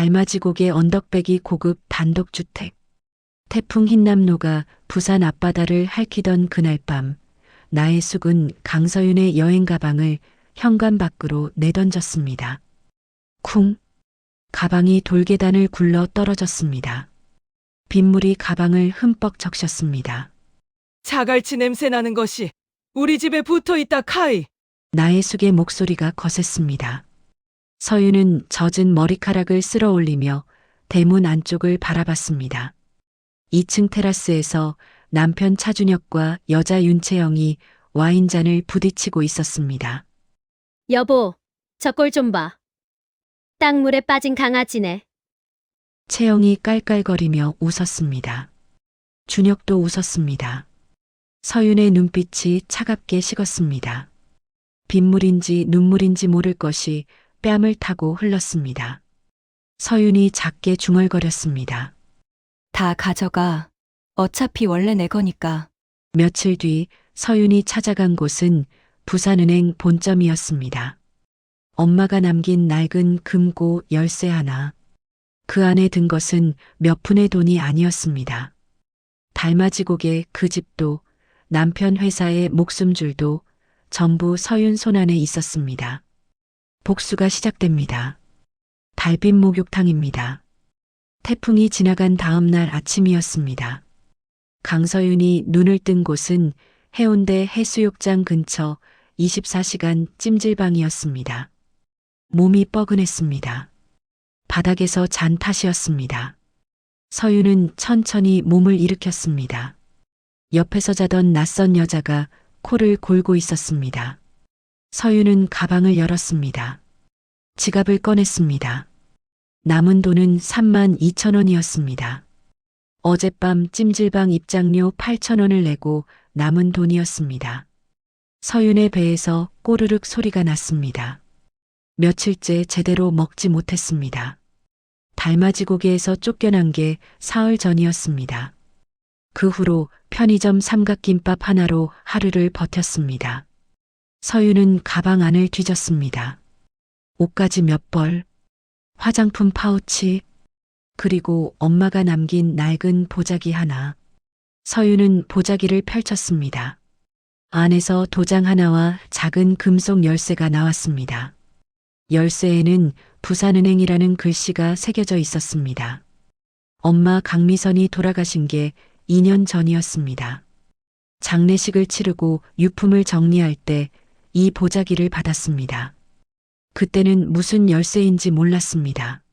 달맞이곡의 언덕배기 고급 단독주택. 태풍 흰남노가 부산 앞바다를 핥히던 그날 밤, 나의 숙은 강서윤의 여행 가방을 현관 밖으로 내던졌습니다. 쿵! 가방이 돌계단을 굴러 떨어졌습니다. 빗물이 가방을 흠뻑 적셨습니다. 자갈치 냄새 나는 것이 우리 집에 붙어 있다 카이. 나의 숙의 목소리가 거셌습니다. 서윤은 젖은 머리카락을 쓸어 올리며 대문 안쪽을 바라봤습니다. 2층 테라스에서 남편 차준혁과 여자 윤채영이 와인잔을 부딪히고 있었습니다. 여보, 저 꼴 좀 봐. 땅물에 빠진 강아지네. 채영이 깔깔거리며 웃었습니다. 준혁도 웃었습니다. 서윤의 눈빛이 차갑게 식었습니다. 빗물인지 눈물인지 모를 것이 뺨을 타고 흘렀습니다. 서윤이 작게 중얼거렸습니다. 다 가져가. 어차피 원래 내 거니까. 며칠 뒤 서윤이 찾아간 곳은 부산은행 본점이었습니다. 엄마가 남긴 낡은 금고 열쇠 하나. 그 안에 든 것은 몇 푼의 돈이 아니었습니다. 달맞이곡의 그 집도 남편 회사의 목숨줄도 전부 서윤 손안에 있었습니다. 복수가 시작됩니다. 달빛 목욕탕입니다. 태풍이 지나간 다음 날 아침이었습니다. 강서윤이 눈을 뜬 곳은 해운대 해수욕장 근처 24시간 찜질방이었습니다. 몸이 뻐근했습니다. 바닥에서 잔 탓이었습니다. 서윤은 천천히 몸을 일으켰습니다. 옆에서 자던 낯선 여자가 코를 골고 있었습니다. 서윤은 가방을 열었습니다. 지갑을 꺼냈습니다. 남은 돈은 32,000원이었습니다. 어젯밤 찜질방 입장료 8,000원을 내고 남은 돈이었습니다. 서윤의 배에서 꼬르륵 소리가 났습니다. 며칠째 제대로 먹지 못했습니다. 달맞이고개에서 쫓겨난 게 사흘 전이었습니다. 그 후로 편의점 삼각김밥 하나로 하루를 버텼습니다. 서윤은 가방 안을 뒤졌습니다. 옷가지 몇 벌, 화장품 파우치, 그리고 엄마가 남긴 낡은 보자기 하나. 서윤은 보자기를 펼쳤습니다. 안에서 도장 하나와 작은 금속 열쇠가 나왔습니다. 열쇠에는 부산은행이라는 글씨가 새겨져 있었습니다. 엄마 강미선이 돌아가신 게 2년 전이었습니다. 장례식을 치르고 유품을 정리할 때 이 보자기를 받았습니다. 그때는 무슨 열쇠인지 몰랐습니다.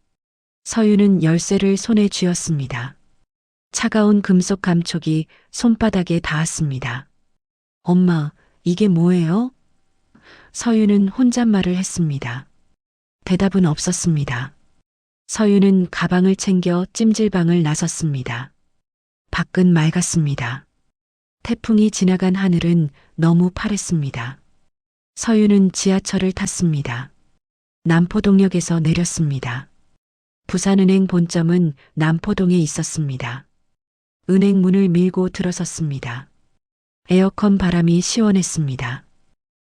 서윤은 열쇠를 손에 쥐었습니다. 차가운 금속 감촉이 손바닥에 닿았습니다. 엄마, 이게 뭐예요? 서윤은 혼잣말을 했습니다. 대답은 없었습니다. 서윤은 가방을 챙겨 찜질방을 나섰습니다. 밖은 맑았습니다. 태풍이 지나간 하늘은 너무 파랬습니다. 서윤은 지하철을 탔습니다. 남포동역에서 내렸습니다. 부산은행 본점은 남포동에 있었습니다. 은행 문을 밀고 들어섰습니다. 에어컨 바람이 시원했습니다.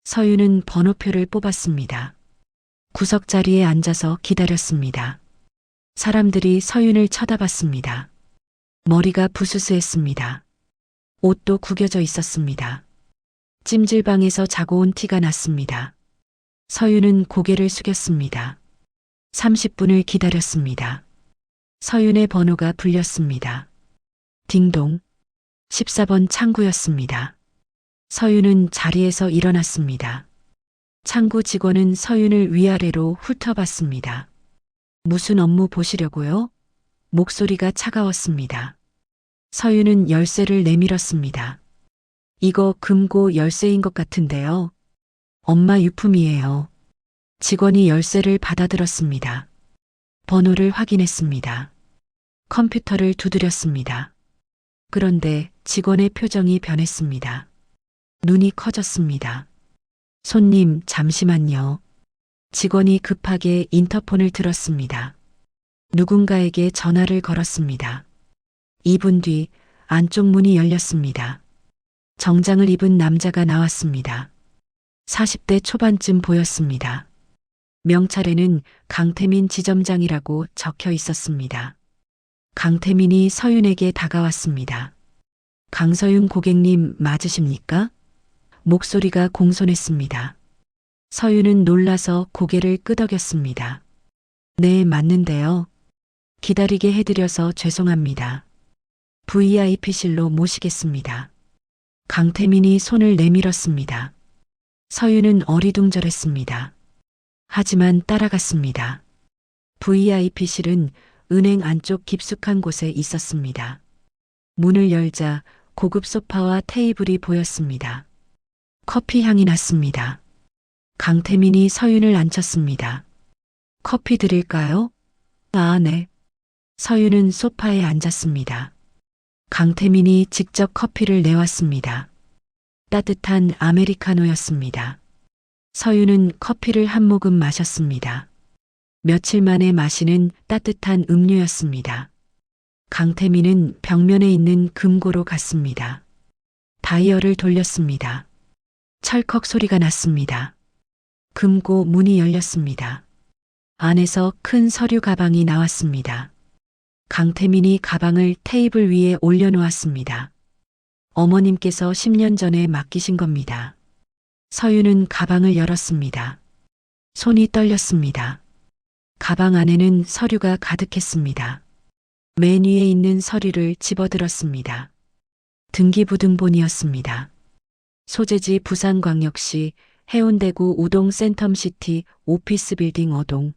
서윤은 번호표를 뽑았습니다. 구석 자리에 앉아서 기다렸습니다. 사람들이 서윤을 쳐다봤습니다. 머리가 부스스했습니다. 옷도 구겨져 있었습니다. 찜질방에서 자고 온 티가 났습니다. 서윤은 고개를 숙였습니다. 30분을 기다렸습니다. 서윤의 번호가 불렸습니다. 딩동. 14번 창구였습니다. 서윤은 자리에서 일어났습니다. 창구 직원은 서윤을 위아래로 훑어봤습니다. 무슨 업무 보시려고요? 목소리가 차가웠습니다. 서윤은 열쇠를 내밀었습니다. 이거 금고 열쇠인 것 같은데요. 엄마 유품이에요. 직원이 열쇠를 받아들었습니다. 번호를 확인했습니다. 컴퓨터를 두드렸습니다. 그런데 직원의 표정이 변했습니다. 눈이 커졌습니다. 손님, 잠시만요. 직원이 급하게 인터폰을 들었습니다. 누군가에게 전화를 걸었습니다. 2분 뒤 안쪽 문이 열렸습니다. 정장을 입은 남자가 나왔습니다. 40대 초반쯤 보였습니다. 명찰에는 강태민 지점장이라고 적혀 있었습니다. 강태민이 서윤에게 다가왔습니다. 강서윤 고객님 맞으십니까? 목소리가 공손했습니다. 서윤은 놀라서 고개를 끄덕였습니다. 네, 맞는데요. 기다리게 해드려서 죄송합니다. VIP실로 모시겠습니다. 강태민이 손을 내밀었습니다. 서윤은 어리둥절했습니다. 하지만 따라갔습니다. VIP실은 은행 안쪽 깊숙한 곳에 있었습니다. 문을 열자 고급 소파와 테이블이 보였습니다. 커피 향이 났습니다. 강태민이 서윤을 앉혔습니다. 커피 드릴까요? 아, 네. 서윤은 소파에 앉았습니다. 강태민이 직접 커피를 내왔습니다. 따뜻한 아메리카노였습니다. 서윤은 커피를 한 모금 마셨습니다. 며칠 만에 마시는 따뜻한 음료였습니다. 강태민은 벽면에 있는 금고로 갔습니다. 다이얼을 돌렸습니다. 철컥 소리가 났습니다. 금고 문이 열렸습니다. 안에서 큰 서류 가방이 나왔습니다. 강태민이 가방을 테이블 위에 올려놓았습니다. 어머님께서 10년 전에 맡기신 겁니다. 서윤은 가방을 열었습니다. 손이 떨렸습니다. 가방 안에는 서류가 가득했습니다. 맨 위에 있는 서류를 집어들었습니다. 등기부등본이었습니다. 소재지 부산광역시 해운대구 우동 센텀시티 오피스 빌딩 5동.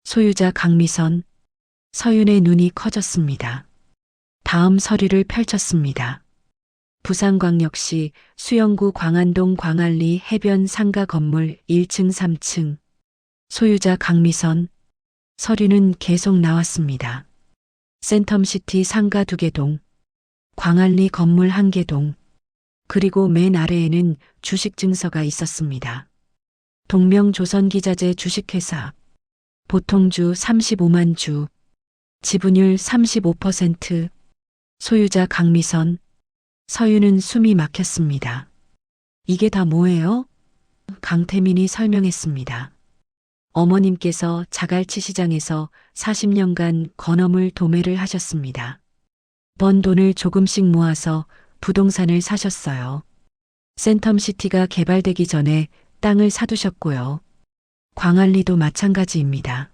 소유자 강미선. 서윤의 눈이 커졌습니다. 다음 서류를 펼쳤습니다. 부산광역시 수영구 광안동 광안리 해변 상가 건물 1층 3층. 소유자 강미선. 서류는 계속 나왔습니다. 센텀시티 상가 2개 동. 광안리 건물 1개 동. 그리고 맨 아래에는 주식 증서가 있었습니다. 동명조선기자재 주식회사. 보통주 35만 주. 지분율 35%. 소유자 강미선. 서윤은 숨이 막혔습니다. 이게 다 뭐예요? 강태민이 설명했습니다. 어머님께서 자갈치 시장에서 40년간 건어물 도매를 하셨습니다. 번 돈을 조금씩 모아서 부동산을 사셨어요. 센텀시티가 개발되기 전에 땅을 사두셨고요. 광안리도 마찬가지입니다.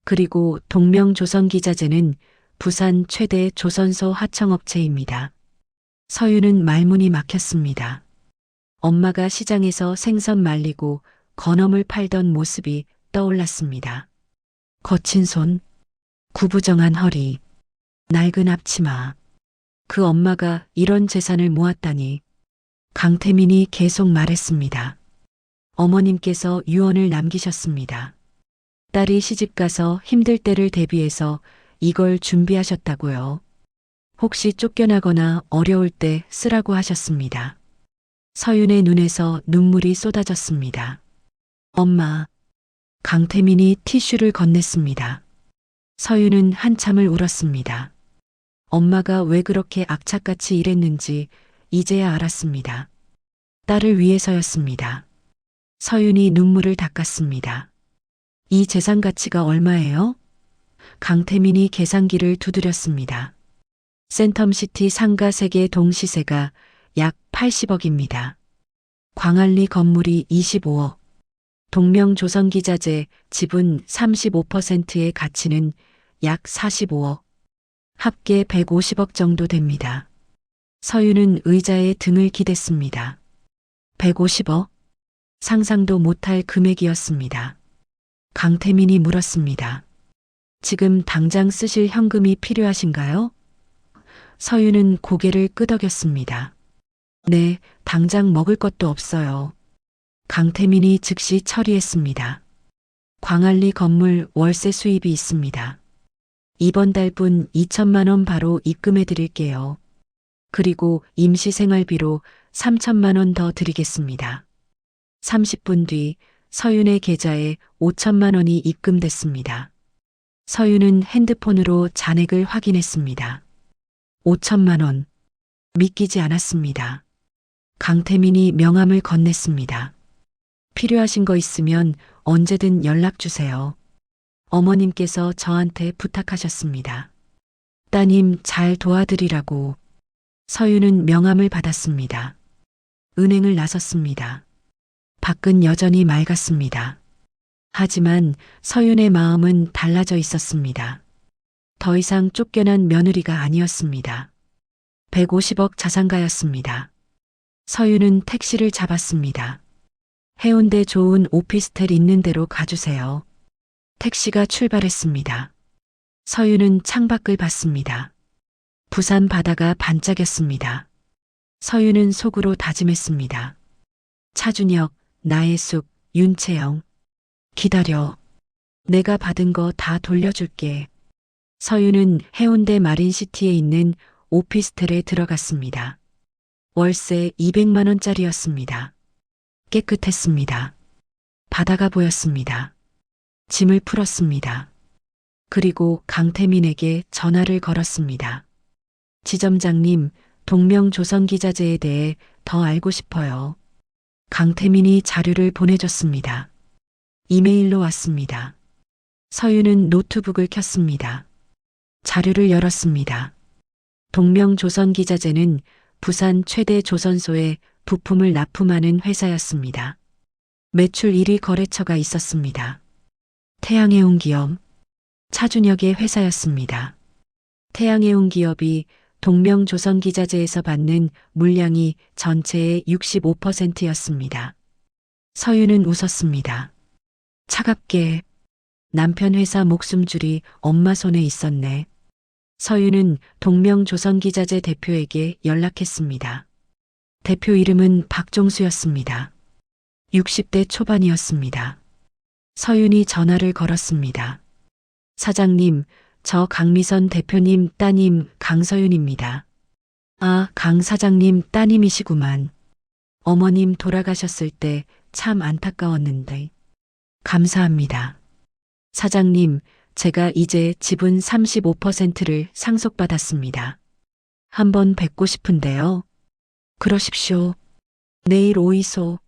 그리고 동명조선기자재는 부산 최대 조선소 하청업체입니다. 서윤은 말문이 막혔습니다. 엄마가 시장에서 생선 말리고 건어물 팔던 모습이 떠올랐습니다. 거친 손, 구부정한 허리, 낡은 앞치마. 그 엄마가 이런 재산을 모았다니. 강태민이 계속 말했습니다. 어머님께서 유언을 남기셨습니다. 딸이 시집가서 힘들 때를 대비해서 이걸 준비하셨다고요. 혹시 쫓겨나거나 어려울 때 쓰라고 하셨습니다. 서윤의 눈에서 눈물이 쏟아졌습니다. 엄마. 강태민이 티슈를 건넸습니다. 서윤은 한참을 울었습니다. 엄마가 왜 그렇게 악착같이 일했는지 이제야 알았습니다. 딸을 위해서였습니다. 서윤이 눈물을 닦았습니다. 이 재산 가치가 얼마예요? 강태민이 계산기를 두드렸습니다. 센텀시티 상가 3개 동시세가 약 80억입니다. 광안리 건물이 25억. 동명조선기자재 지분 35%의 가치는 약 45억. 합계 150억 정도 됩니다. 서윤은 의자에 등을 기댔습니다. 150억? 상상도 못할 금액이었습니다. 강태민이 물었습니다. 지금 당장 쓰실 현금이 필요하신가요? 서윤은 고개를 끄덕였습니다. 네, 당장 먹을 것도 없어요. 강태민이 즉시 처리했습니다. 광안리 건물 월세 수입이 있습니다. 이번 달분 2천만 원 바로 입금해 드릴게요. 그리고 임시생활비로 3천만 원 더 드리겠습니다. 30분 뒤 서윤의 계좌에 5천만 원이 입금됐습니다. 서윤은 핸드폰으로 잔액을 확인했습니다. 5천만 원. 믿기지 않았습니다. 강태민이 명함을 건넸습니다. 필요하신 거 있으면 언제든 연락 주세요. 어머님께서 저한테 부탁하셨습니다. 따님 잘 도와드리라고. 서유는 명함을 받았습니다. 은행을 나섰습니다. 밖은 여전히 맑았습니다. 하지만 서윤의 마음은 달라져 있었습니다. 더 이상 쫓겨난 며느리가 아니었습니다. 150억 자산가였습니다. 서윤은 택시를 잡았습니다. 해운대 좋은 오피스텔 있는 데로 가주세요. 택시가 출발했습니다. 서윤은 창밖을 봤습니다. 부산 바다가 반짝였습니다. 서윤은 속으로 다짐했습니다. 차준혁, 나혜숙, 윤채영. 기다려. 내가 받은 거 다 돌려줄게. 서윤은 해운대 마린시티에 있는 오피스텔에 들어갔습니다. 월세 200만 원짜리였습니다. 깨끗했습니다. 바다가 보였습니다. 짐을 풀었습니다. 그리고 강태민에게 전화를 걸었습니다. 지점장님, 동명조선기자재에 대해 더 알고 싶어요. 강태민이 자료를 보내줬습니다. 이메일로 왔습니다. 서윤은 노트북을 켰습니다. 자료를 열었습니다. 동명조선기자재는 부산 최대 조선소에 부품을 납품하는 회사였습니다. 매출 1위 거래처가 있었습니다. 태양해운 기업, 차준혁의 회사였습니다. 태양해운 기업이 동명조선기자재에서 받는 물량이 전체의 65%였습니다. 서윤은 웃었습니다. 차갑게. 남편 회사 목숨줄이 엄마 손에 있었네. 서윤은 동명조선기자재 대표에게 연락했습니다. 대표 이름은 박종수였습니다. 60대 초반이었습니다. 서윤이 전화를 걸었습니다. 사장님, 저 강미선 대표님 따님 강서윤입니다. 아, 강 사장님 따님이시구만. 어머님 돌아가셨을 때 참 안타까웠는데. 감사합니다. 사장님, 제가 이제 지분 35%를 상속받았습니다. 한번 뵙고 싶은데요. 그러십시오. 내일 오이소.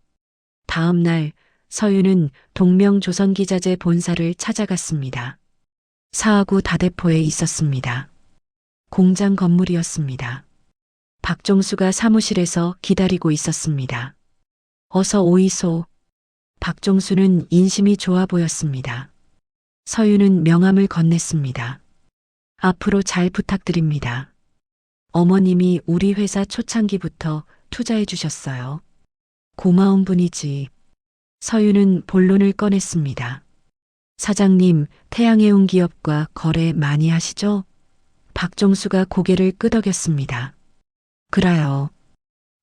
다음 날 서윤은 동명조선기자재 본사를 찾아갔습니다. 사하구 다대포에 있었습니다. 공장 건물이었습니다. 박종수가 사무실에서 기다리고 있었습니다. 어서 오이소. 박종수는 인심이 좋아 보였습니다. 서윤은 명함을 건넸습니다. 앞으로 잘 부탁드립니다. 어머님이 우리 회사 초창기부터 투자해 주셨어요. 고마운 분이지. 서윤은 본론을 꺼냈습니다. 사장님, 태양해운 기업과 거래 많이 하시죠? 박종수가 고개를 끄덕였습니다. 그래요.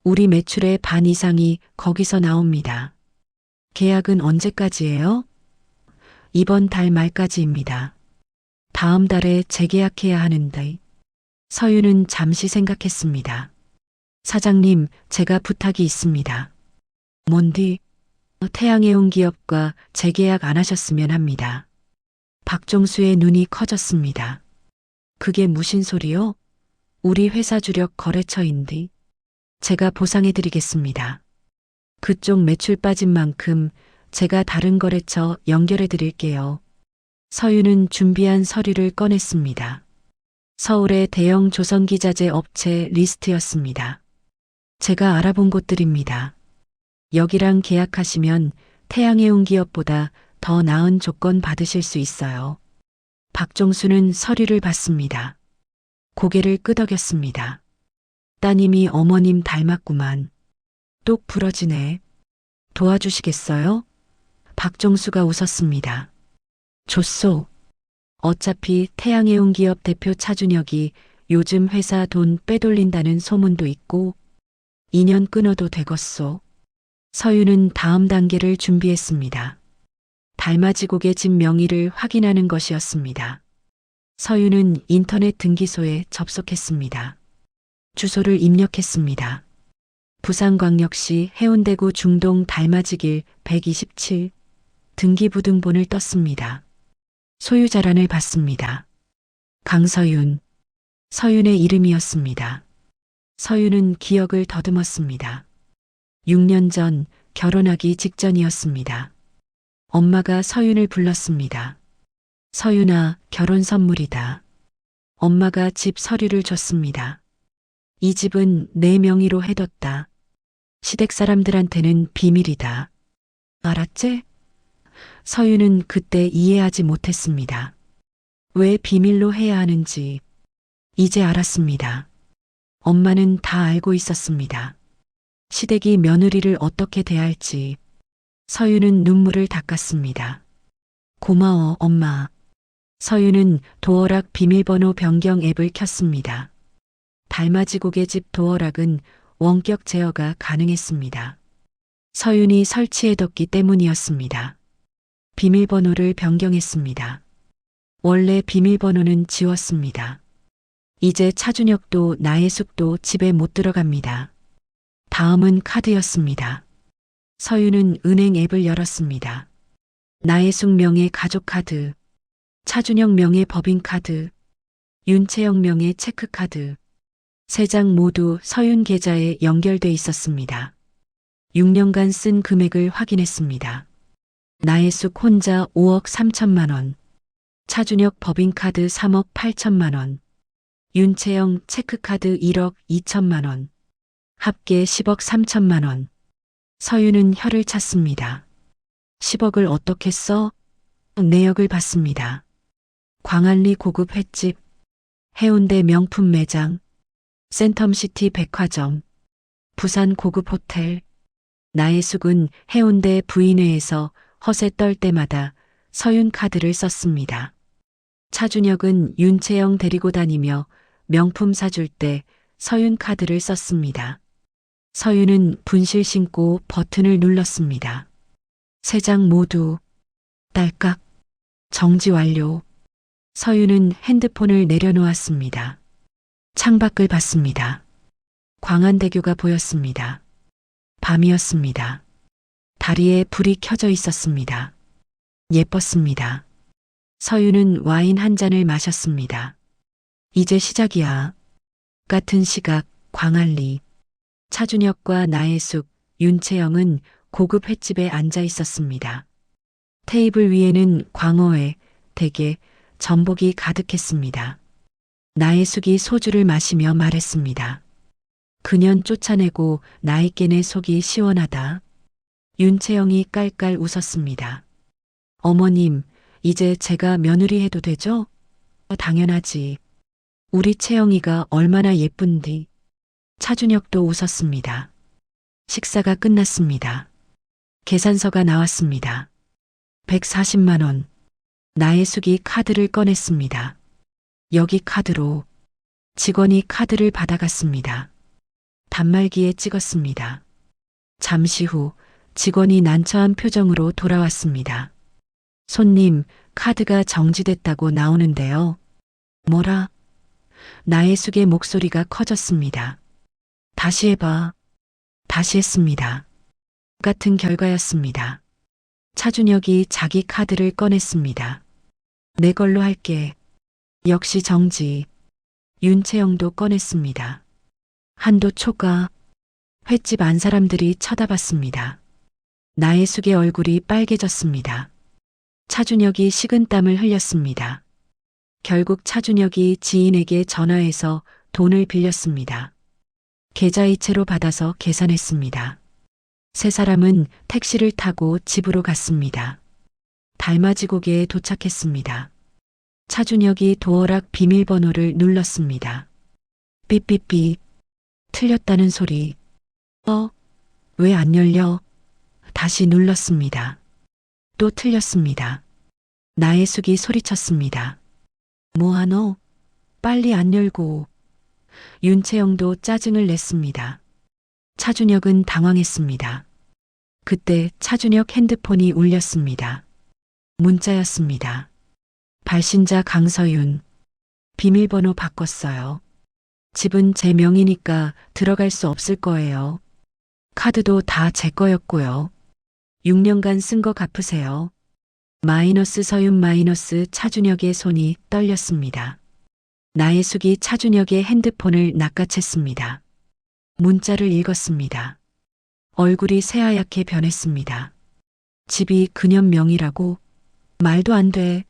우리 매출의 반 이상이 거기서 나옵니다. 계약은 언제까지예요? 이번 달 말까지입니다. 다음 달에 재계약해야 하는데. 서윤은 잠시 생각했습니다. 사장님, 제가 부탁이 있습니다. 뭔디? 태양해운 기업과 재계약 안 하셨으면 합니다. 박종수의 눈이 커졌습니다. 그게 무슨 소리요? 우리 회사 주력 거래처인데. 제가 보상해드리겠습니다. 그쪽 매출 빠진 만큼 제가 다른 거래처 연결해 드릴게요. 서윤은 준비한 서류를 꺼냈습니다. 서울의 대형 조선기자재 업체 리스트였습니다. 제가 알아본 곳들입니다. 여기랑 계약하시면 태양해운 기업보다 더 나은 조건 받으실 수 있어요. 박종수는 서류를 받습니다. 고개를 끄덕였습니다. 따님이 어머님 닮았구만. 똑 부러지네. 도와주시겠어요? 박종수가 웃었습니다. 좋소. 어차피 태양해운 기업 대표 차준혁이 요즘 회사 돈 빼돌린다는 소문도 있고 인연 끊어도 되겠소. 서윤은 다음 단계를 준비했습니다. 달맞이곡의 집 명의를 확인하는 것이었습니다. 서윤은 인터넷 등기소에 접속했습니다. 주소를 입력했습니다. 부산광역시 해운대구 중동 달맞이길 127 등기부등본을 떴습니다. 소유자란을 봤습니다. 강서윤. 서윤의 이름이었습니다. 서윤은 기억을 더듬었습니다. 6년 전 결혼하기 직전이었습니다. 엄마가 서윤을 불렀습니다. 서윤아, 결혼 선물이다. 엄마가 집 서류를 줬습니다. 이 집은 내 명의로 해뒀다. 시댁 사람들한테는 비밀이다. 알았지? 서윤은 그때 이해하지 못했습니다. 왜 비밀로 해야 하는지 이제 알았습니다. 엄마는 다 알고 있었습니다. 시댁이 며느리를 어떻게 대할지. 서윤은 눈물을 닦았습니다. 고마워, 엄마. 서윤은 도어락 비밀번호 변경 앱을 켰습니다. 달맞이 고깃집 도어락은 원격 제어가 가능했습니다. 서윤이 설치해뒀기 때문이었습니다. 비밀번호를 변경했습니다. 원래 비밀번호는 지웠습니다. 이제 차준혁도 나혜숙도 집에 못 들어갑니다. 다음은 카드였습니다. 서윤은 은행 앱을 열었습니다. 나혜숙 명의 가족카드, 차준혁 명의 법인카드, 윤채영 명의 체크카드, 3장 모두 서윤 계좌에 연결돼 있었습니다. 6년간 쓴 금액을 확인했습니다. 나혜숙 혼자 5억 3천만 원, 차준혁 법인카드 3억 8천만 원, 윤채영 체크카드 1억 2천만 원, 합계 10억 3천만 원. 서윤은 혀를 찼습니다. 10억을 어떻게 써? 내역을 봤습니다. 광안리 고급 횟집, 해운대 명품 매장, 센텀시티 백화점, 부산 고급 호텔. 나혜숙은 해운대 부인회에서 허세 떨 때마다 서윤 카드를 썼습니다. 차준혁은 윤채영 데리고 다니며 명품 사줄 때 서윤 카드를 썼습니다. 서윤은 분실 신고 버튼을 눌렀습니다. 3장 모두 딸깍 정지 완료. 서윤은 핸드폰을 내려놓았습니다. 창밖을 봤습니다. 광안대교가 보였습니다. 밤이었습니다. 다리에 불이 켜져 있었습니다. 예뻤습니다. 서윤은 와인 한 잔을 마셨습니다. 이제 시작이야. 같은 시각 광안리. 차준혁과 나혜숙, 윤채영은 고급 횟집에 앉아 있었습니다. 테이블 위에는 광어회, 대게, 전복이 가득했습니다. 나혜숙이 소주를 마시며 말했습니다. 그년 쫓아내고 나에게 내 속이 시원하다. 윤채영이 깔깔 웃었습니다. 어머님, 이제 제가 며느리 해도 되죠? 당연하지. 우리 채영이가 얼마나 예쁜디. 차준혁도 웃었습니다. 식사가 끝났습니다. 계산서가 나왔습니다. 140만 원. 나혜숙이 카드를 꺼냈습니다. 여기 카드로. 직원이 카드를 받아갔습니다. 단말기에 찍었습니다. 잠시 후 직원이 난처한 표정으로 돌아왔습니다. 손님, 카드가 정지됐다고 나오는데요. 뭐라? 나혜숙의 목소리가 커졌습니다. 다시 해봐. 다시 했습니다. 같은 결과였습니다. 차준혁이 자기 카드를 꺼냈습니다. 내 걸로 할게. 역시 정지. 윤채영도 꺼냈습니다. 한도 초과. 횟집 안 사람들이 쳐다봤습니다. 나혜숙의 얼굴이 빨개졌습니다. 차준혁이 식은땀을 흘렸습니다. 결국 차준혁이 지인에게 전화해서 돈을 빌렸습니다. 계좌이체로 받아서 계산했습니다. 세 사람은 택시를 타고 집으로 갔습니다. 달맞이 고개에 도착했습니다. 차준혁이 도어락 비밀번호를 눌렀습니다. 삐삐삐. 틀렸다는 소리. 왜 안 열려? 다시 눌렀습니다. 또 틀렸습니다. 나혜숙이 소리쳤습니다. 뭐하노? 빨리 안 열고. 윤채영도 짜증을 냈습니다. 차준혁은 당황했습니다. 그때 차준혁 핸드폰이 울렸습니다. 문자였습니다. 발신자 강서윤. 비밀번호 바꿨어요. 집은 제 명의니까 들어갈 수 없을 거예요. 카드도 다 제 거였고요. 6년간 쓴 거 갚으세요. 마이너스 서윤 마이너스 차준혁의 손이 떨렸습니다. 나혜숙이 차준혁의 핸드폰을 낚아챘습니다. 문자를 읽었습니다. 얼굴이 새하얗게 변했습니다. 집이 그년 명의라고? 말도 안 돼.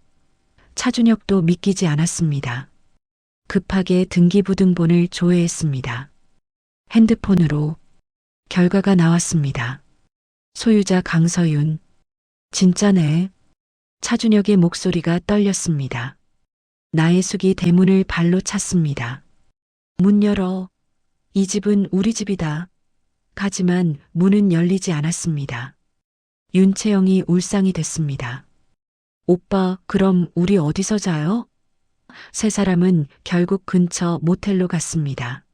차준혁도 믿기지 않았습니다. 급하게 등기부등본을 조회했습니다. 핸드폰으로 결과가 나왔습니다. 소유자 강서윤. 진짜네. 차준혁의 목소리가 떨렸습니다. 나혜숙이 대문을 발로 찼습니다. 문 열어. 이 집은 우리 집이다. 하지만 문은 열리지 않았습니다. 윤채영이 울상이 됐습니다. 오빠, 그럼 우리 어디서 자요? 세 사람은 결국 근처 모텔로 갔습니다.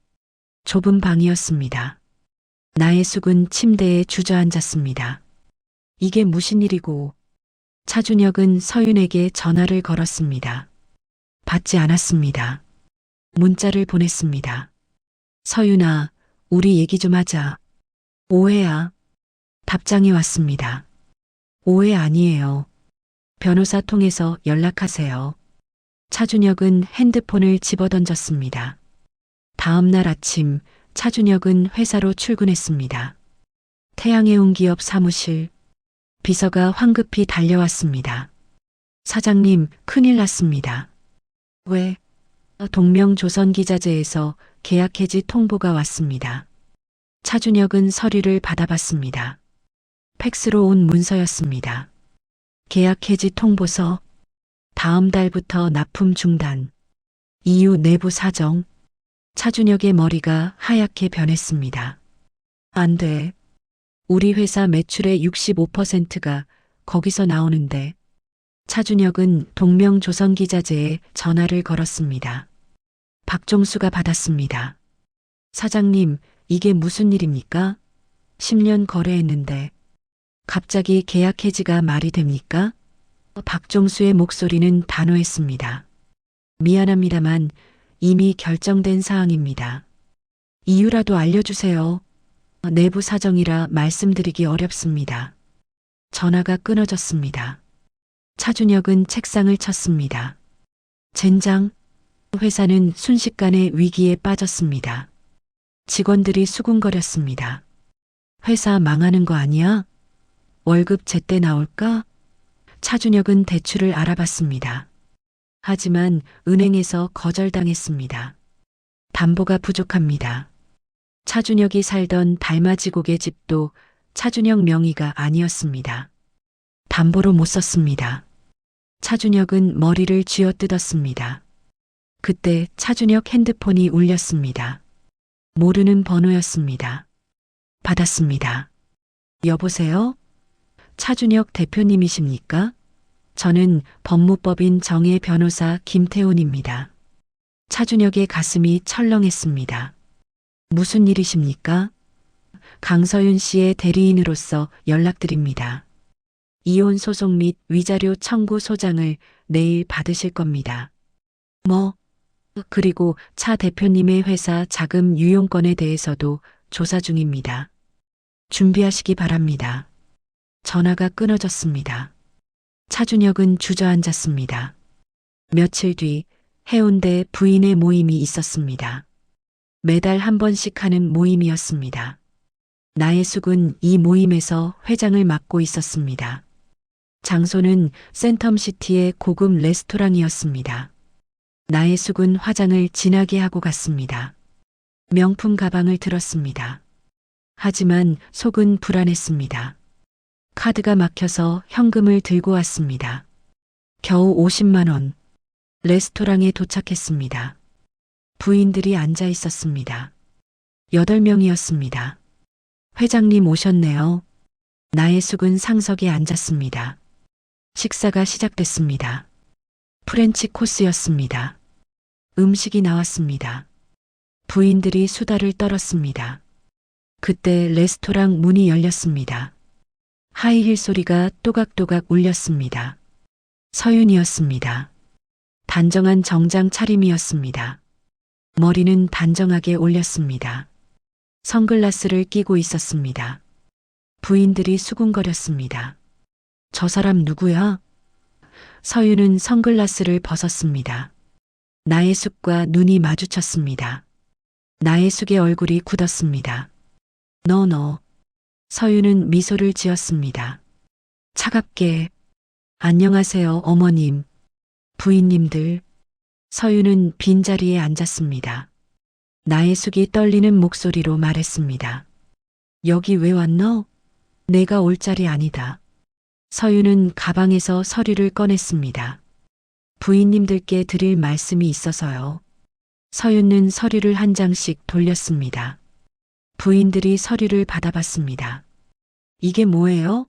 좁은 방이었습니다. 나혜숙은 침대에 주저앉았습니다. 이게 무슨 일이고? 차준혁은 서윤에게 전화를 걸었습니다. 받지 않았습니다. 문자를 보냈습니다. 서윤아, 우리 얘기 좀 하자. 오해야. 답장이 왔습니다. 오해 아니에요. 변호사 통해서 연락하세요. 차준혁은 핸드폰을 집어던졌습니다. 다음 날 아침 차준혁은 회사로 출근했습니다. 태양해운 기업 사무실. 비서가 황급히 달려왔습니다. 사장님, 큰일 났습니다. 왜? 동명조선기자재에서 계약 해지 통보가 왔습니다. 차준혁은 서류를 받아봤습니다. 팩스로 온 문서였습니다. 계약 해지 통보서. 다음 달부터 납품 중단. 이유 내부 사정. 차준혁의 머리가 하얗게 변했습니다. 안 돼. 우리 회사 매출의 65%가 거기서 나오는데. 차준혁은 동명조선기자재에 전화를 걸었습니다. 박종수가 받았습니다. 사장님, 이게 무슨 일입니까? 10년 거래했는데 갑자기 계약 해지가 말이 됩니까? 박종수의 목소리는 단호했습니다. 미안합니다만 이미 결정된 사항입니다. 이유라도 알려주세요. 내부 사정이라 말씀드리기 어렵습니다. 전화가 끊어졌습니다. 차준혁은 책상을 쳤습니다. 젠장. 회사는 순식간에 위기에 빠졌습니다. 직원들이 수군거렸습니다. 회사 망하는 거 아니야? 월급 제때 나올까? 차준혁은 대출을 알아봤습니다. 하지만 은행에서 거절당했습니다. 담보가 부족합니다. 차준혁이 살던 달맞이 고개 집도 차준혁 명의가 아니었습니다. 담보로 못 썼습니다. 차준혁은 머리를 쥐어뜯었습니다. 그때 차준혁 핸드폰이 울렸습니다. 모르는 번호였습니다. 받았습니다. 여보세요? 차준혁 대표님이십니까? 저는 법무법인 정혜 변호사 김태훈입니다. 차준혁의 가슴이 철렁했습니다. 무슨 일이십니까? 강서윤 씨의 대리인으로서 연락드립니다. 이혼 소송 및 위자료 청구 소장을 내일 받으실 겁니다. 뭐? 그리고 차 대표님의 회사 자금 유용권에 대해서도 조사 중입니다. 준비하시기 바랍니다. 전화가 끊어졌습니다. 차준혁은 주저앉았습니다. 며칠 뒤 해운대 부인의 모임이 있었습니다. 매달 한 번씩 하는 모임이었습니다. 나혜숙은 이 모임에서 회장을 맡고 있었습니다. 장소는 센텀시티의 고급 레스토랑이었습니다. 나혜숙은 화장을 진하게 하고 갔습니다. 명품 가방을 들었습니다. 하지만 속은 불안했습니다. 카드가 막혀서 현금을 들고 왔습니다. 겨우 50만 원. 레스토랑에 도착했습니다. 부인들이 앉아 있었습니다. 8명이었습니다. 회장님 오셨네요. 나혜숙은 상석에 앉았습니다. 식사가 시작됐습니다. 프렌치 코스였습니다. 음식이 나왔습니다. 부인들이 수다를 떨었습니다. 그때 레스토랑 문이 열렸습니다. 하이힐 소리가 또각또각 울렸습니다. 서윤이었습니다. 단정한 정장 차림이었습니다. 머리는 단정하게 올렸습니다. 선글라스를 끼고 있었습니다. 부인들이 수군거렸습니다. 저 사람 누구야? 서윤은 선글라스를 벗었습니다. 나혜숙과 눈이 마주쳤습니다. 나혜숙의 얼굴이 굳었습니다. 너. 서윤은 미소를 지었습니다. 차갑게, 안녕하세요, 어머님, 부인님들. 서윤은 빈자리에 앉았습니다. 나혜숙이 떨리는 목소리로 말했습니다. 여기 왜 왔너? 내가 올 자리 아니다. 서윤은 가방에서 서류를 꺼냈습니다. 부인님들께 드릴 말씀이 있어서요. 서윤은 서류를 한 장씩 돌렸습니다. 부인들이 서류를 받아봤습니다. 이게 뭐예요?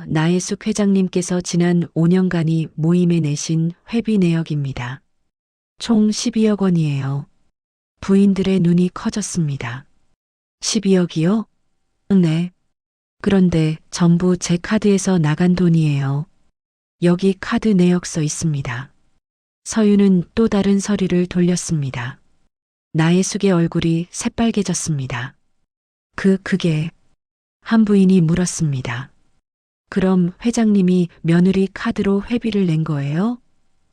나혜숙 회장님께서 지난 5년간이 모임에 내신 회비 내역입니다. 총 12억 원이에요. 부인들의 눈이 커졌습니다. 12억이요? 네. 그런데 전부 제 카드에서 나간 돈이에요. 여기 카드 내역 써 있습니다. 서윤은 또 다른 서류를 돌렸습니다. 나혜숙의 얼굴이 새빨개졌습니다. 그게 한 부인이 물었습니다. 그럼 회장님이 며느리 카드로 회비를 낸 거예요?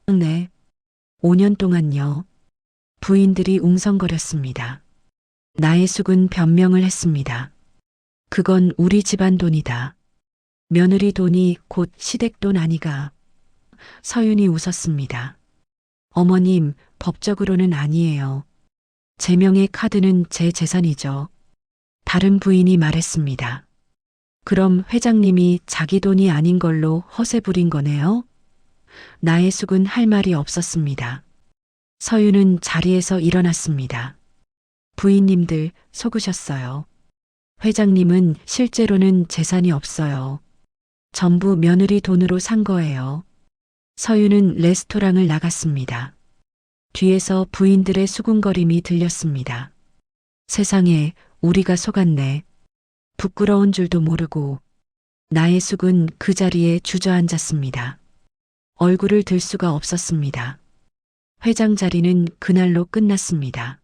네. 5년 동안요. 부인들이 웅성거렸습니다. 나혜숙은 변명을 했습니다. 그건 우리 집안 돈이다. 며느리 돈이 곧 시댁돈 아니가. 서윤이 웃었습니다. 어머님, 법적으로는 아니에요. 제 명의 카드는 제 재산이죠. 다른 부인이 말했습니다. 그럼 회장님이 자기 돈이 아닌 걸로 허세 부린 거네요? 나혜숙은 할 말이 없었습니다. 서윤은 자리에서 일어났습니다. 부인님들 속으셨어요. 회장님은 실제로는 재산이 없어요. 전부 며느리 돈으로 산 거예요. 서윤은 레스토랑을 나갔습니다. 뒤에서 부인들의 수군거림이 들렸습니다. 세상에, 우리가 속았네. 부끄러운 줄도 모르고. 나혜숙은 그 자리에 주저앉았습니다. 얼굴을 들 수가 없었습니다. 회장 자리는 그날로 끝났습니다.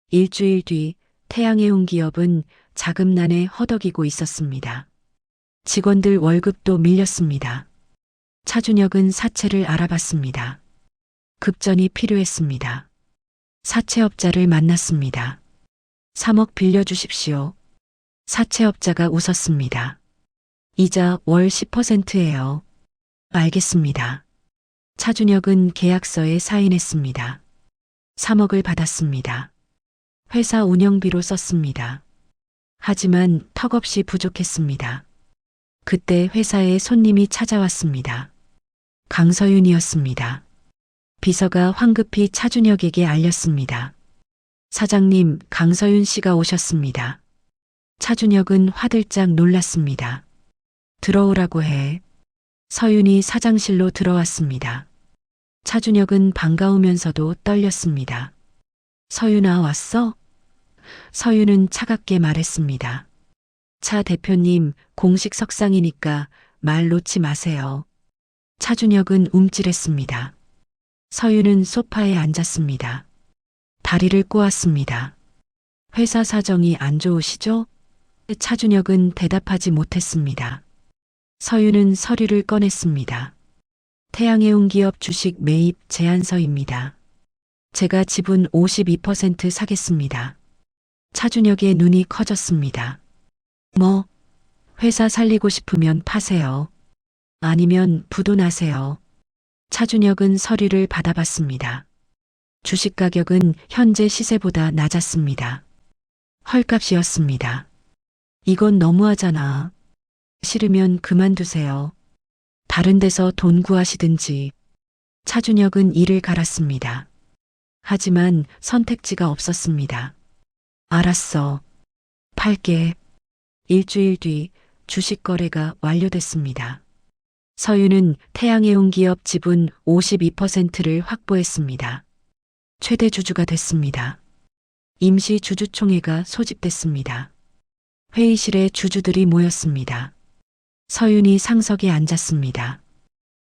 일주일 뒤 태양의 온 기업은 자금난에 허덕이고 있었습니다. 직원들 월급도 밀렸습니다. 차준혁은 사채를 알아봤습니다. 급전이 필요했습니다. 사채업자를 만났습니다. 3억 빌려주십시오. 사채업자가 웃었습니다. 이자 월 10%예요. 알겠습니다. 차준혁은 계약서에 사인했습니다. 3억을 받았습니다. 회사 운영비로 썼습니다. 하지만 턱없이 부족했습니다. 그때 회사에 손님이 찾아왔습니다. 강서윤이었습니다. 비서가 황급히 차준혁에게 알렸습니다. 사장님, 강서윤 씨가 오셨습니다. 차준혁은 화들짝 놀랐습니다. 들어오라고 해. 서윤이 사장실로 들어왔습니다. 차준혁은 반가우면서도 떨렸습니다. 서윤아, 왔어? 서윤은 차갑게 말했습니다. 차 대표님, 공식 석상이니까 말 놓지 마세요. 차준혁은 움찔했습니다. 서윤은 소파에 앉았습니다. 다리를 꼬았습니다. 회사 사정이 안 좋으시죠? 차준혁은 대답하지 못했습니다. 서윤은 서류를 꺼냈습니다. 태양의 온 기업 주식 매입 제안서입니다. 제가 지분 52% 사겠습니다. 차준혁의 눈이 커졌습니다. 뭐, 회사 살리고 싶으면 파세요. 아니면 부도나세요. 차준혁은 서류를 받아봤습니다. 주식 가격은 현재 시세보다 낮았습니다. 헐값이었습니다. 이건 너무하잖아. 싫으면 그만두세요. 다른 데서 돈 구하시든지. 차준혁은 이를 갈았습니다. 하지만 선택지가 없었습니다. 알았어. 팔게. 일주일 뒤 주식 거래가 완료됐습니다. 서윤은 태양의 온 기업 지분 52%를 확보했습니다. 최대 주주가 됐습니다. 임시 주주총회가 소집됐습니다. 회의실에 주주들이 모였습니다. 서윤이 상석에 앉았습니다.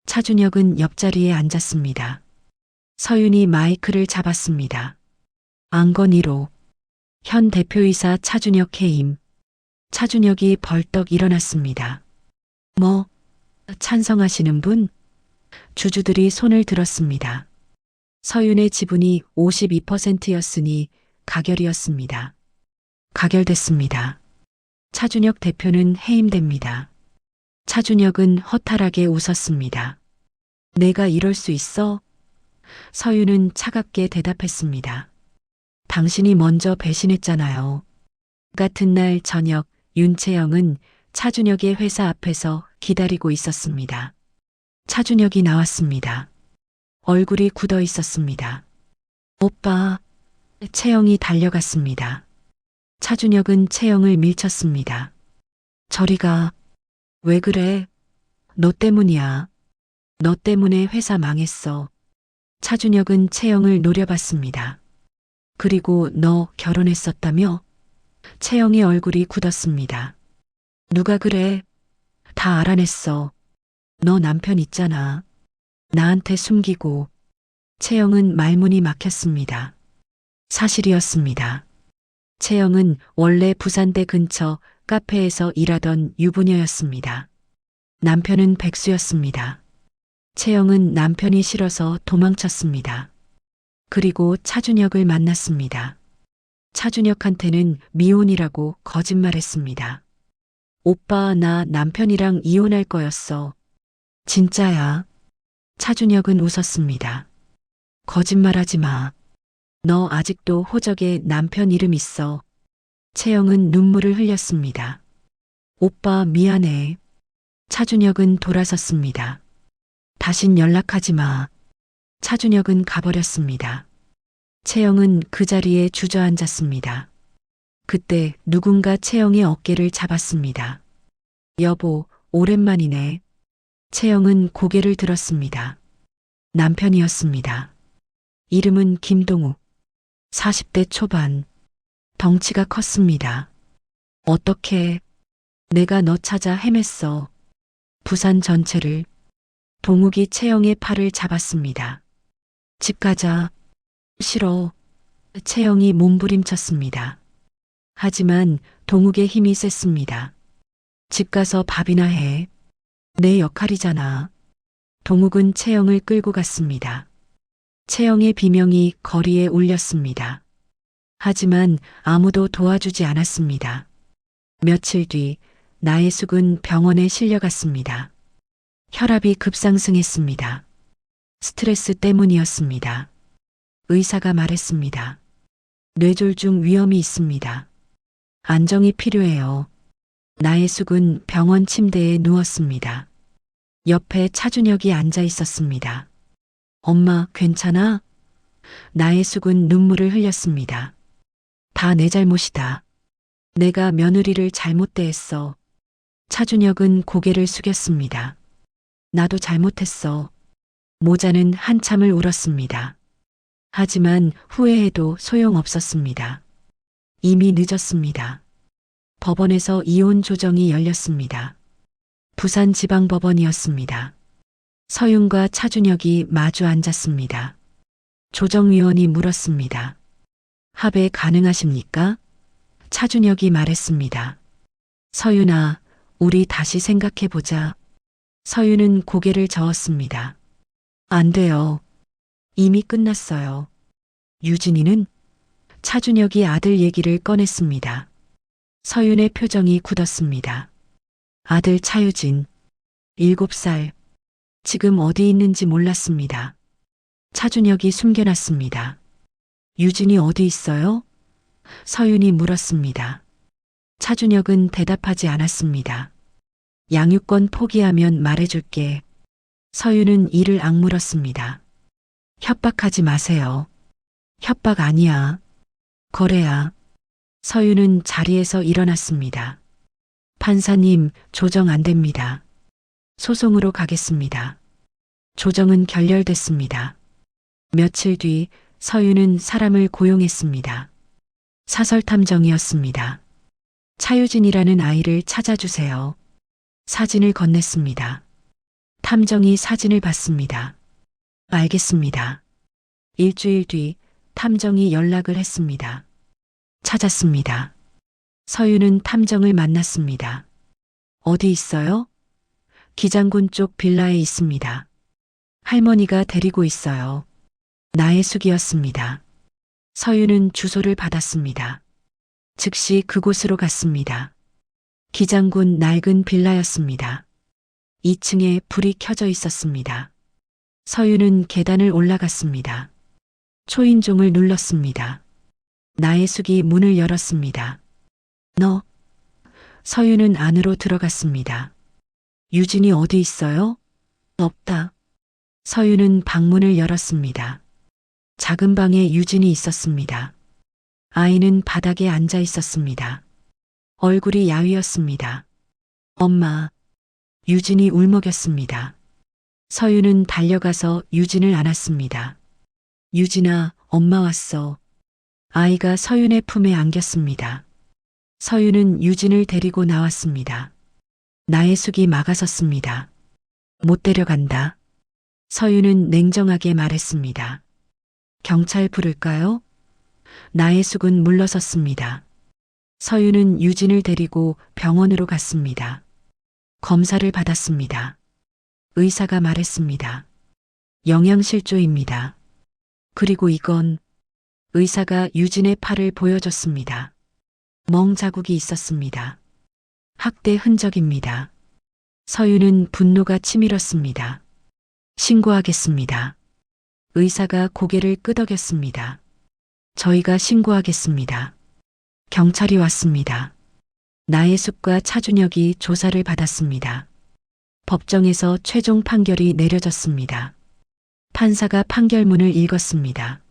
차준혁은 옆자리에 앉았습니다. 서윤이 마이크를 잡았습니다. 안건 1호. 현 대표이사 차준혁 해임. 차준혁이 벌떡 일어났습니다. 뭐, 찬성하시는 분? 주주들이 손을 들었습니다. 서윤의 지분이 52%였으니 가결이었습니다. 가결됐습니다. 차준혁 대표는 해임됩니다. 차준혁은 허탈하게 웃었습니다. 내가 이럴 수 있어? 서윤은 차갑게 대답했습니다. 당신이 먼저 배신했잖아요. 같은 날 저녁 윤채영은 차준혁의 회사 앞에서 기다리고 있었습니다. 차준혁이 나왔습니다. 얼굴이 굳어 있었습니다. 오빠, 채영이 달려갔습니다. 차준혁은 채영을 밀쳤습니다. 저리 가. 왜 그래? 너 때문이야. 너 때문에 회사 망했어. 차준혁은 채영을 노려봤습니다. 그리고 너 결혼했었다며? 채영의 얼굴이 굳었습니다. 누가 그래? 다 알아냈어. 너 남편 있잖아. 나한테 숨기고. 채영은 말문이 막혔습니다. 사실이었습니다. 채영은 원래 부산대 근처 카페에서 일하던 유부녀였습니다. 남편은 백수였습니다. 채영은 남편이 싫어서 도망쳤습니다. 그리고 차준혁을 만났습니다. 차준혁한테는 미혼이라고 거짓말했습니다. 오빠, 나 남편이랑 이혼할 거였어. 진짜야. 차준혁은 웃었습니다. 거짓말하지 마. 너 아직도 호적에 남편 이름 있어. 채영은 눈물을 흘렸습니다. 오빠, 미안해. 차준혁은 돌아섰습니다. 다신 연락하지 마. 차준혁은 가버렸습니다. 채영은 그 자리에 주저앉았습니다. 그때 누군가 채영의 어깨를 잡았습니다. 여보, 오랜만이네. 채영은 고개를 들었습니다. 남편이었습니다. 이름은 김동욱. 40대 초반. 덩치가 컸습니다. 어떻게? 내가 너 찾아 헤맸어. 부산 전체를. 동욱이 채영의 팔을 잡았습니다. 집 가자. 싫어. 채영이 몸부림쳤습니다. 하지만 동욱의 힘이 셌습니다. 집 가서 밥이나 해. 내 역할이잖아. 동욱은 채영을 끌고 갔습니다. 채영의 비명이 거리에 울렸습니다. 하지만 아무도 도와주지 않았습니다. 며칠 뒤 나혜숙은 병원에 실려갔습니다. 혈압이 급상승했습니다. 스트레스 때문이었습니다. 의사가 말했습니다. 뇌졸중 위험이 있습니다. 안정이 필요해요. 나혜숙은 병원 침대에 누웠습니다. 옆에 차준혁이 앉아 있었습니다. 엄마, 괜찮아? 나혜숙은 눈물을 흘렸습니다. 다 내 잘못이다. 내가 며느리를 잘못 대했어. 차준혁은 고개를 숙였습니다. 나도 잘못했어. 모자는 한참을 울었습니다. 하지만 후회해도 소용없었습니다. 이미 늦었습니다. 법원에서 이혼 조정이 열렸습니다. 부산지방법원이었습니다. 서윤과 차준혁이 마주 앉았습니다. 조정위원이 물었습니다. 합의 가능하십니까? 차준혁이 말했습니다. 서윤아, 우리 다시 생각해보자. 서윤은 고개를 저었습니다. 안 돼요. 이미 끝났어요. 유진이는? 차준혁이 아들 얘기를 꺼냈습니다. 서윤의 표정이 굳었습니다. 아들 차유진, 7살. 지금 어디 있는지 몰랐습니다. 차준혁이 숨겨놨습니다. 유진이 어디 있어요? 서윤이 물었습니다. 차준혁은 대답하지 않았습니다. 양육권 포기하면 말해줄게. 서윤은 이를 악물었습니다. 협박하지 마세요. 협박 아니야. 거래야. 서윤은 자리에서 일어났습니다. 판사님, 조정 안 됩니다. 소송으로 가겠습니다. 조정은 결렬됐습니다. 며칠 뒤 서윤은 사람을 고용했습니다. 사설탐정이었습니다. 차유진이라는 아이를 찾아주세요. 사진을 건넸습니다. 탐정이 사진을 봤습니다. 알겠습니다. 일주일 뒤 탐정이 연락을 했습니다. 찾았습니다. 서윤은 탐정을 만났습니다. 어디 있어요? 기장군 쪽 빌라에 있습니다. 할머니가 데리고 있어요. 나혜숙이었습니다. 서윤은 주소를 받았습니다. 즉시 그곳으로 갔습니다. 기장군 낡은 빌라였습니다. 2층에 불이 켜져 있었습니다. 서윤은 계단을 올라갔습니다. 초인종을 눌렀습니다. 나혜숙이 문을 열었습니다. 너. 서윤은 안으로 들어갔습니다. 유진이 어디 있어요? 없다. 서윤은 방문을 열었습니다. 작은 방에 유진이 있었습니다. 아이는 바닥에 앉아 있었습니다. 얼굴이 야위었습니다. 엄마. 유진이 울먹였습니다. 서윤은 달려가서 유진을 안았습니다. 유진아, 엄마 왔어. 아이가 서윤의 품에 안겼습니다. 서윤은 유진을 데리고 나왔습니다. 나혜숙이 막아섰습니다. 못 데려간다. 서윤은 냉정하게 말했습니다. 경찰 부를까요? 나혜숙은 물러섰습니다. 서윤은 유진을 데리고 병원으로 갔습니다. 검사를 받았습니다. 의사가 말했습니다. 영양실조입니다. 그리고 이건 의사가 유진의 팔을 보여줬습니다. 멍 자국이 있었습니다. 학대 흔적입니다. 서윤은 분노가 치밀었습니다. 신고하겠습니다. 의사가 고개를 끄덕였습니다. 저희가 신고하겠습니다. 경찰이 왔습니다. 나혜숙과 차준혁이 조사를 받았습니다. 법정에서 최종 판결이 내려졌습니다. 판사가 판결문을 읽었습니다.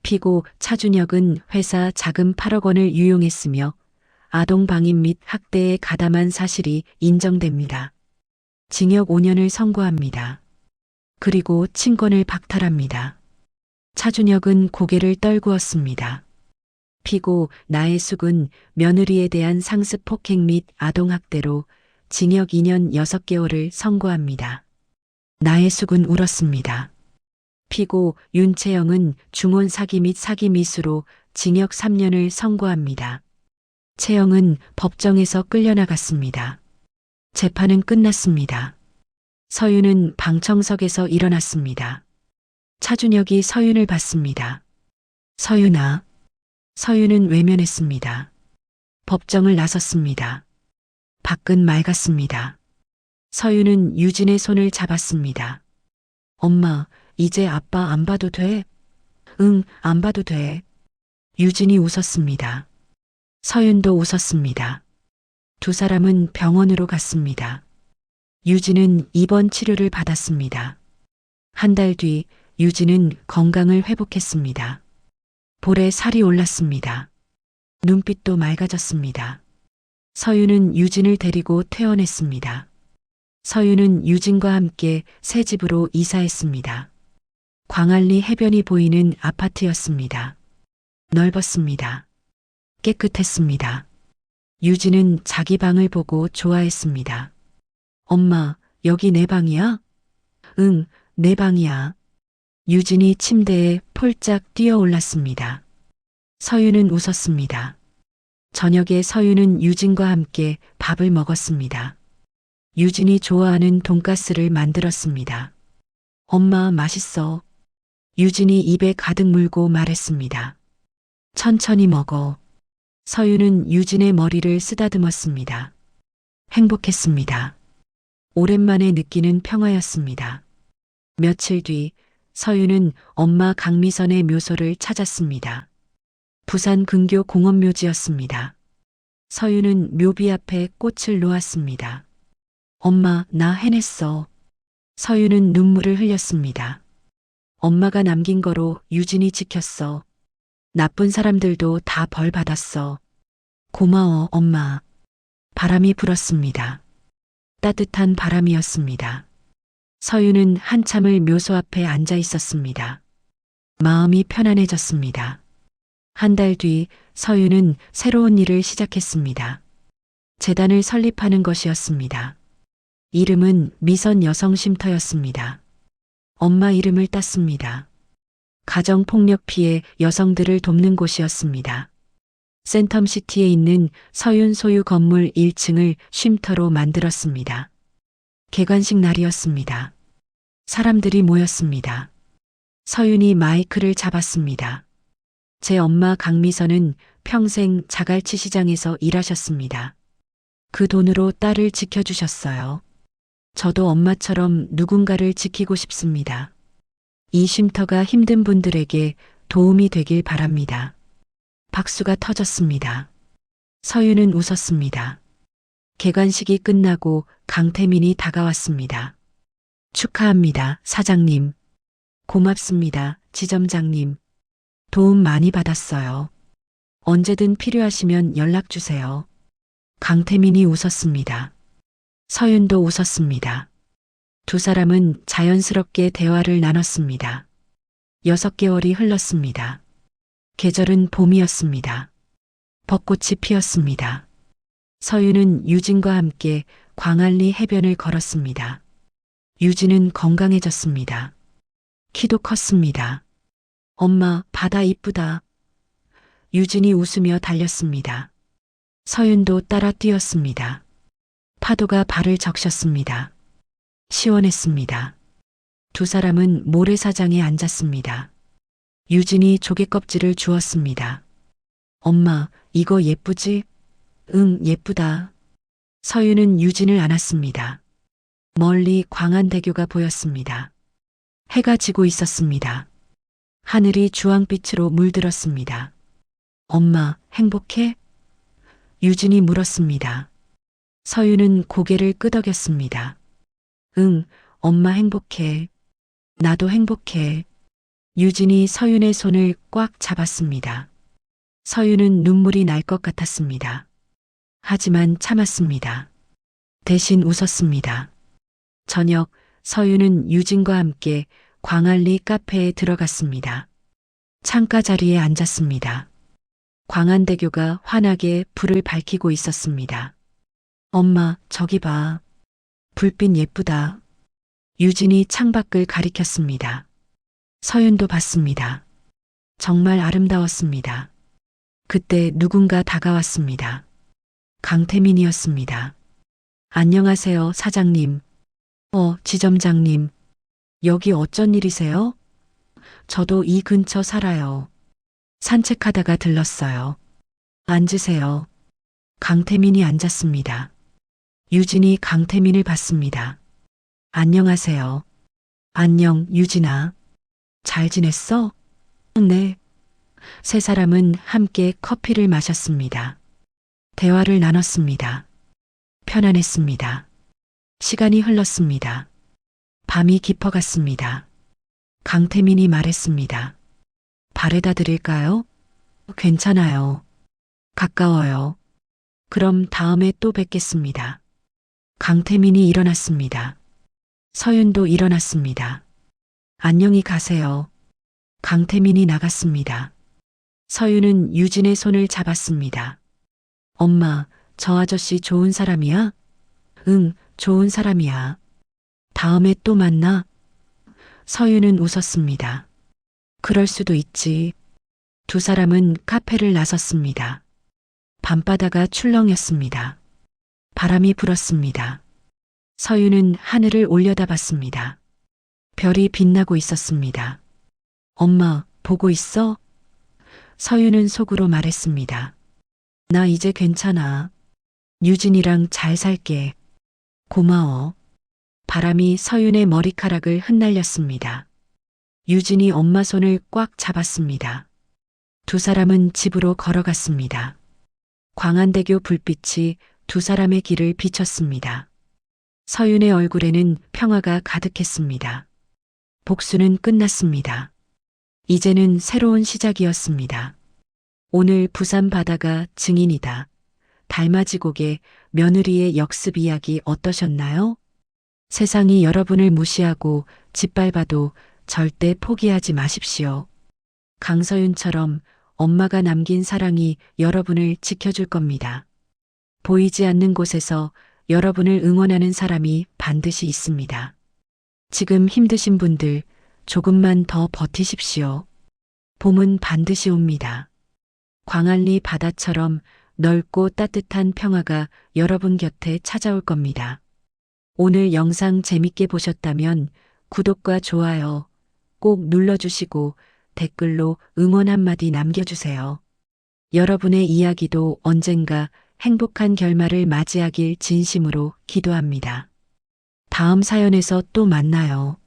피고 차준혁은 회사 자금 8억 원을 유용했으며 아동 방임 및 학대에 가담한 사실이 인정됩니다. 징역 5년을 선고합니다. 그리고 친권을 박탈합니다. 차준혁은 고개를 떨구었습니다. 피고 나혜숙은 며느리에 대한 상습 폭행 및 아동학대로 징역 2년 6개월을 선고합니다. 나혜숙은 울었습니다. 피고 윤채영은 중혼 사기 및 사기 미수로 징역 3년을 선고합니다. 채영은 법정에서 끌려나갔습니다. 재판은 끝났습니다. 서윤은 방청석에서 일어났습니다. 차준혁이 서윤을 봤습니다. 서윤아. 서윤은 외면했습니다. 법정을 나섰습니다. 밖은 맑았습니다. 서윤은 유진의 손을 잡았습니다. 엄마, 이제 아빠 안 봐도 돼? 응, 안 봐도 돼. 유진이 웃었습니다. 서윤도 웃었습니다. 두 사람은 병원으로 갔습니다. 유진은 입원 치료를 받았습니다. 한 달 뒤 유진은 건강을 회복했습니다. 볼에 살이 올랐습니다. 눈빛도 맑아졌습니다. 서윤은 유진을 데리고 퇴원했습니다. 서윤은 유진과 함께 새 집으로 이사했습니다. 광안리 해변이 보이는 아파트였습니다. 넓었습니다. 깨끗했습니다. 유진은 자기 방을 보고 좋아했습니다. 엄마, 여기 내 방이야? 응, 내 방이야. 유진이 침대에 폴짝 뛰어 올랐습니다. 서윤은 웃었습니다. 저녁에 서윤은 유진과 함께 밥을 먹었습니다. 유진이 좋아하는 돈가스를 만들었습니다. 엄마, 맛있어. 유진이 입에 가득 물고 말했습니다. 천천히 먹어. 서윤은 유진의 머리를 쓰다듬었습니다. 행복했습니다. 오랜만에 느끼는 평화였습니다. 며칠 뒤 서윤은 엄마 강미선의 묘소를 찾았습니다. 부산 근교 공원묘지였습니다. 서윤은 묘비 앞에 꽃을 놓았습니다. 엄마, 나 해냈어. 서윤은 눈물을 흘렸습니다. 엄마가 남긴 거로 유진이 지켰어. 나쁜 사람들도 다 벌 받았어. 고마워, 엄마. 바람이 불었습니다. 따뜻한 바람이었습니다. 서윤은 한참을 묘소 앞에 앉아 있었습니다. 마음이 편안해졌습니다. 한 달 뒤 서윤은 새로운 일을 시작했습니다. 재단을 설립하는 것이었습니다. 이름은 미선 여성쉼터였습니다. 엄마 이름을 땄습니다. 가정폭력 피해 여성들을 돕는 곳이었습니다. 센텀시티에 있는 서윤 소유 건물 1층을 쉼터로 만들었습니다. 개관식 날이었습니다. 사람들이 모였습니다. 서윤이 마이크를 잡았습니다. 제 엄마 강미선은 평생 자갈치 시장에서 일하셨습니다. 그 돈으로 딸을 지켜주셨어요. 저도 엄마처럼 누군가를 지키고 싶습니다. 이 쉼터가 힘든 분들에게 도움이 되길 바랍니다. 박수가 터졌습니다. 서유는 웃었습니다. 개관식이 끝나고 강태민이 다가왔습니다. 축하합니다, 사장님. 고맙습니다, 지점장님. 도움 많이 받았어요. 언제든 필요하시면 연락 주세요. 강태민이 웃었습니다. 서윤도 웃었습니다. 두 사람은 자연스럽게 대화를 나눴습니다. 6개월이 흘렀습니다. 계절은 봄이었습니다. 벚꽃이 피었습니다. 서윤은 유진과 함께 광안리 해변을 걸었습니다. 유진은 건강해졌습니다. 키도 컸습니다. 엄마, 바다 이쁘다. 유진이 웃으며 달렸습니다. 서윤도 따라 뛰었습니다. 파도가 발을 적셨습니다. 시원했습니다. 두 사람은 모래사장에 앉았습니다. 유진이 조개 껍질을 주었습니다. 엄마, 이거 예쁘지? 응, 예쁘다. 서윤은 유진을 안았습니다. 멀리 광안대교가 보였습니다. 해가 지고 있었습니다. 하늘이 주황빛으로 물들었습니다. 엄마, 행복해? 유진이 물었습니다. 서윤은 고개를 끄덕였습니다. 응, 엄마 행복해. 나도 행복해. 유진이 서윤의 손을 꽉 잡았습니다. 서윤은 눈물이 날 것 같았습니다. 하지만 참았습니다. 대신 웃었습니다. 저녁, 서윤은 유진과 함께 광안리 카페에 들어갔습니다. 창가 자리에 앉았습니다. 광안대교가 환하게 불을 밝히고 있었습니다. 엄마, 저기 봐. 불빛 예쁘다. 유진이 창밖을 가리켰습니다. 서윤도 봤습니다. 정말 아름다웠습니다. 그때 누군가 다가왔습니다. 강태민이었습니다. 안녕하세요, 사장님. 지점장님. 여기 어쩐 일이세요? 저도 이 근처 살아요. 산책하다가 들렀어요. 앉으세요. 강태민이 앉았습니다. 유진이 강태민을 봤습니다. 안녕하세요. 안녕, 유진아. 잘 지냈어? 네. 세 사람은 함께 커피를 마셨습니다. 대화를 나눴습니다. 편안했습니다. 시간이 흘렀습니다. 밤이 깊어갔습니다. 강태민이 말했습니다. 바래다 드릴까요? 괜찮아요. 가까워요. 그럼 다음에 또 뵙겠습니다. 강태민이 일어났습니다. 서윤도 일어났습니다. 안녕히 가세요. 강태민이 나갔습니다. 서윤은 유진의 손을 잡았습니다. 엄마, 저 아저씨 좋은 사람이야? 응, 좋은 사람이야. 다음에 또 만나? 서윤은 웃었습니다. 그럴 수도 있지. 두 사람은 카페를 나섰습니다. 밤바다가 출렁였습니다. 바람이 불었습니다. 서윤은 하늘을 올려다봤습니다. 별이 빛나고 있었습니다. 엄마, 보고 있어? 서윤은 속으로 말했습니다. 나 이제 괜찮아. 유진이랑 잘 살게. 고마워. 바람이 서윤의 머리카락을 흩날렸습니다. 유진이 엄마 손을 꽉 잡았습니다. 두 사람은 집으로 걸어갔습니다. 광안대교 불빛이 두 사람의 길을 비췄습니다. 서윤의 얼굴에는 평화가 가득했습니다. 복수는 끝났습니다. 이제는 새로운 시작이었습니다. 오늘 부산 바다가 증인이다. 달맞이곡의 며느리의 역습 이야기 어떠셨나요? 세상이 여러분을 무시하고 짓밟아도 절대 포기하지 마십시오. 강서윤처럼 엄마가 남긴 사랑이 여러분을 지켜줄 겁니다. 보이지 않는 곳에서 여러분을 응원하는 사람이 반드시 있습니다. 지금 힘드신 분들 조금만 더 버티십시오. 봄은 반드시 옵니다. 광안리 바다처럼 넓고 따뜻한 평화가 여러분 곁에 찾아올 겁니다. 오늘 영상 재밌게 보셨다면 구독과 좋아요 꼭 눌러주시고 댓글로 응원 한마디 남겨주세요. 여러분의 이야기도 언젠가 행복한 결말을 맞이하길 진심으로 기도합니다. 다음 사연에서 또 만나요.